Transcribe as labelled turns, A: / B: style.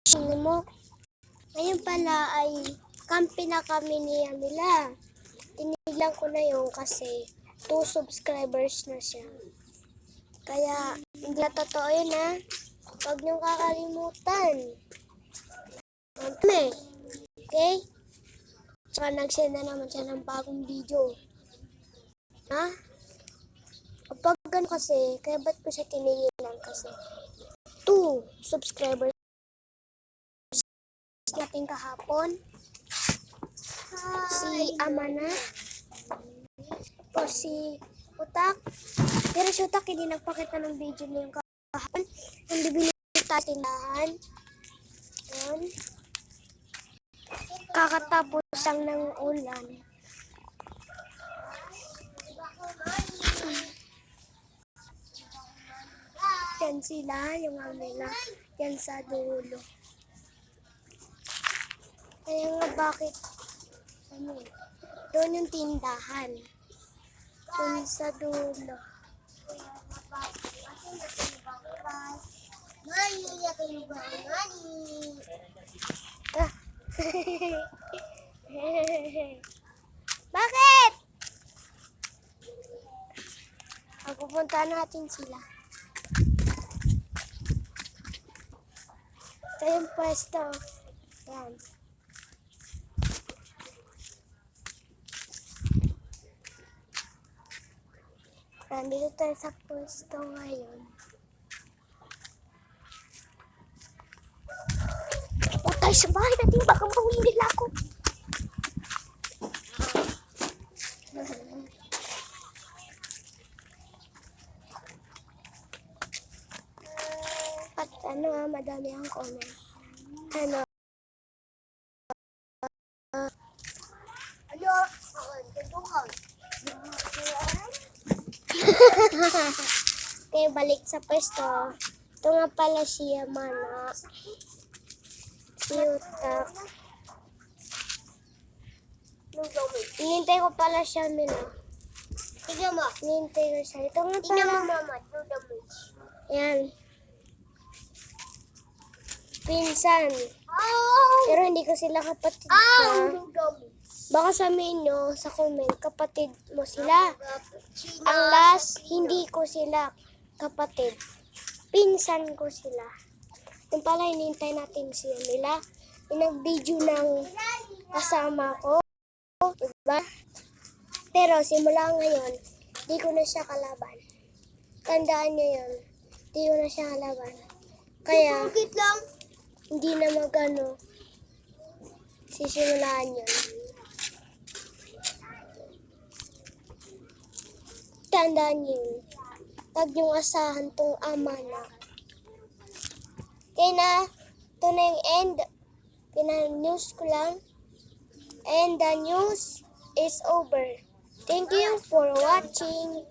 A: Tingnan mo, ngayon pala ay kampi na kami ni Yamila. Tiniglan ko na yun kasi 2 subscribers na siya. Kaya hindi na totoo yun ha. Huwag niyong kakalimutan. Okay? Tsaka nag-send na naman siya ng bagong video. Ha? Kapag ganun kasi, kaya ba't ko siya tinigilan kasi 2 subscribers natin kahapon. Si Amana. O si Utak. Pero si Utak hindi nagpakita ng video niya yung kahapon. Ang bibili tayo tindahan. Yan. Kakatapos lang ng ulan. Yan sila, yung Amila. Yan sa dulo. Kaya nga bakit, doon yung tindahan. Doon sa dulo. Ah. Bakit? Pupunta natin sila. Ito yung pwesto. Yan. Nandito tayo sa pwesto ngayon. O tayo sa bahay natin, baka mahuli nila ako. At madami ang comment. Okay, balik sa pwesto. Ito nga pala si Yamana. Si Utak. Hinintay ko pala siya, Mila. Tignan mo. Hinintay ko siya. Ito nga pala. Tignan mo, mama. Yan. Pinsan. Pero hindi ko sila kapatid ha. Baka sabihin nyo sa comment, kapatid mo sila. Ang last, hindi ko sila kapatid. Pinsan ko sila. Yung pala, hinintay natin siya nila. Nag-video ng kasama ko. Diba? Pero simula ngayon, di ko na siya kalaban. Tandaan nyo yun. Di ko na siya kalaban. Kaya, hindi na magano sisimulaan yun. Tandaan yun. Huwag niyong asahan tong Amana. Kaya na, ito na yung end. Pina-news ko lang. And the news is over. Thank you for watching.